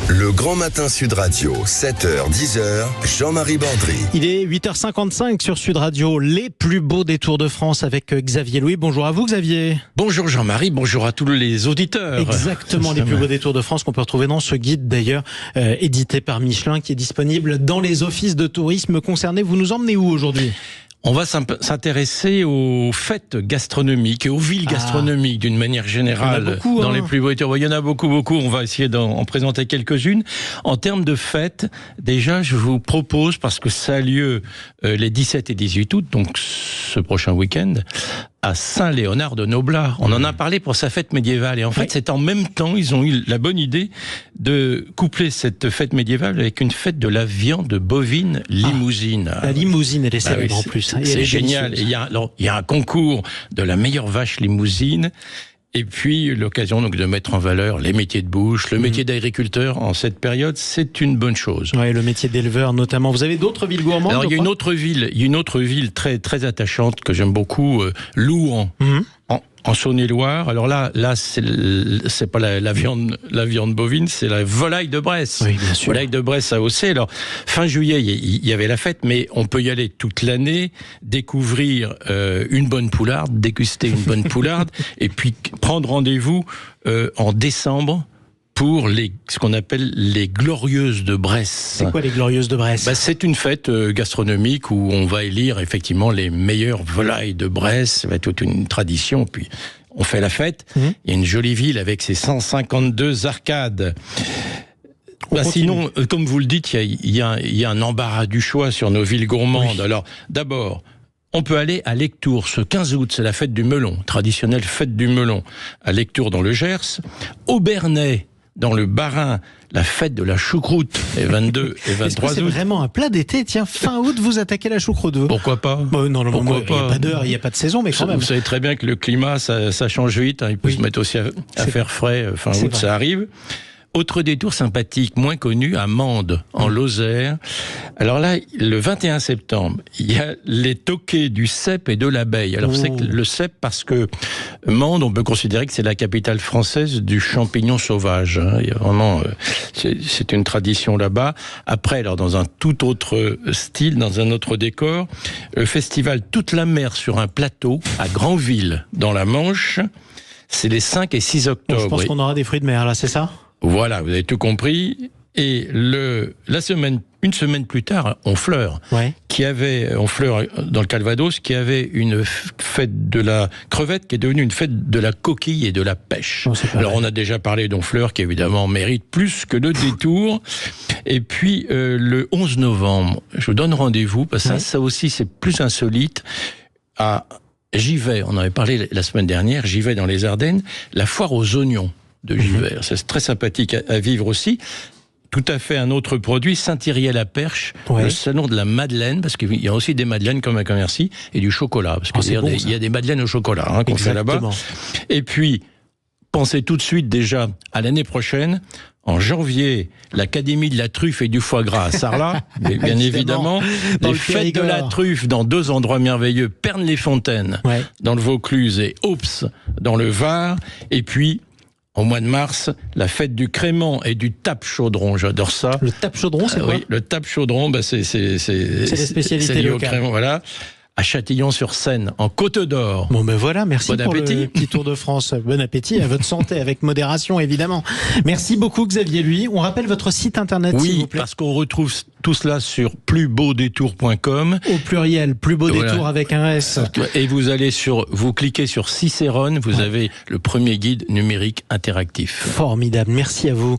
Le Grand Matin Sud Radio, 7h, 10h, Jean-Marie Bordry. Il est 8h55 sur Sud Radio, les plus beaux détours de France avec Xavier Louis. Bonjour à vous Xavier. Bonjour Jean-Marie, bonjour à tous les auditeurs. Exactement, les plus beaux détours de France qu'on peut retrouver dans ce guide d'ailleurs, édité par Michelin, qui est disponible dans les offices de tourisme concernés. Vous nous emmenez où aujourd'hui ? On va s'intéresser aux fêtes gastronomiques et aux villes gastronomiques d'une manière générale. Dans les plus beaux détours. Il y en a beaucoup. On va essayer d'en présenter quelques-unes. En termes de fêtes, déjà, je vous propose, parce que ça a lieu les 17 et 18 août, donc ce prochain week-end, à Saint-Léonard de Noblat. On en a parlé pour sa fête médiévale. Et en fait, c'est en même temps, ils ont eu la bonne idée de coupler cette fête médiévale avec une fête de la viande bovine limousine. La limousine, elle est célèbre en plus. C'est génial. Il y a un concours de la meilleure vache limousine. Et puis, l'occasion donc de mettre en valeur les métiers de bouche, le métier d'agriculteur en cette période, c'est une bonne chose. Oui, le métier d'éleveur notamment. Vous avez d'autres villes gourmandes ? Alors, il y a une autre ville très, très attachante que j'aime beaucoup, Louhans. En Saône-et-Loire. Alors là, c'est pas la viande bovine, c'est la volaille de Bresse. Oui, bien sûr. Volaille de Bresse à Aussay. Alors, fin juillet, il y avait la fête, mais on peut y aller toute l'année, découvrir une bonne poularde, déguster une bonne poularde, et puis prendre rendez-vous en décembre pour ce qu'on appelle les Glorieuses de Bresse. C'est quoi les Glorieuses de Bresse ? C'est une fête gastronomique où on va élire effectivement les meilleures volailles de Bresse. Ça va être toute une tradition. Puis on fait la fête. Il y a une jolie ville avec ses 152 arcades. Sinon, comme vous le dites, il y a un embarras du choix sur nos villes gourmandes. Oui. Alors, d'abord, on peut aller à Lectoure, ce 15 août, c'est la fête du melon, traditionnelle fête du melon. À Lectoure dans le Gers, au Bernay, dans le Bas-Rhin, la fête de la choucroute, les 22 et 23 août. C'est vraiment un plat d'été. Tiens, fin août, vous attaquez la choucroute. Pourquoi pas ? Non, il n'y a pas d'heure, il n'y a pas de saison, mais quand même. Vous savez très bien que le climat, ça change vite. Il peut se mettre aussi à faire frais. Fin août, ça arrive. Autre détour sympathique, moins connu, à Mende, en Lozère. Alors là, le 21 septembre, il y a les toquets du cep et de l'abeille. Alors c'est le cep parce que Mende, on peut considérer que c'est la capitale française du champignon sauvage. Il y a vraiment, c'est une tradition là-bas. Après, alors dans un tout autre style, dans un autre décor, le festival Toute la mer sur un plateau à Granville, dans la Manche. C'est les 5 et 6 octobre. Je pense qu'on aura des fruits de mer là, c'est ça ? Voilà, vous avez tout compris. Et une semaine plus tard, Honfleur, Honfleur dans le Calvados, qui avait une fête de la crevette qui est devenue une fête de la coquille et de la pêche. Alors on a déjà parlé d'Honfleur qui évidemment mérite plus que le détour. Et puis le 11 novembre, je vous donne rendez-vous, parce que ça aussi c'est plus insolite, à Givet, on en avait parlé la semaine dernière, Givet dans les Ardennes, la foire aux oignons de Givet. C'est très sympathique à vivre aussi. Tout à fait un autre produit, Saint-Thierry-à-la-Perche, le salon de la Madeleine, parce qu'il y a aussi des madeleines comme à Commercy, et du chocolat, parce qu'il y a des madeleines au chocolat qu'on fait là-bas. Et puis, pensez tout de suite déjà à l'année prochaine, en janvier, l'Académie de la truffe et du foie gras à Sarlat, bien évidemment. Les fêtes de la truffe dans 2 endroits merveilleux, Pernes-les-Fontaines, dans le Vaucluse, et Aups, dans le Var. Et puis, au mois de mars, la fête du crément et du tape-chaudron, j'adore ça. Le tape-chaudron, c'est quoi ? Oui, le tape-chaudron, c'est la spécialité locale. Crément, voilà. À Châtillon-sur-Seine, en Côte d'Or. Bon ben voilà, merci bon pour appétit. Le petit tour de France. Bon appétit, à votre santé, avec modération évidemment. Merci beaucoup Xavier Louis. On rappelle votre site internet s'il vous plaît. Parce qu'on retrouve tout cela sur plusbeaudétour.com. Au pluriel, plus beau détour avec un S. Et vous cliquez sur Cicérone, vous avez le premier guide numérique interactif. Formidable, merci à vous.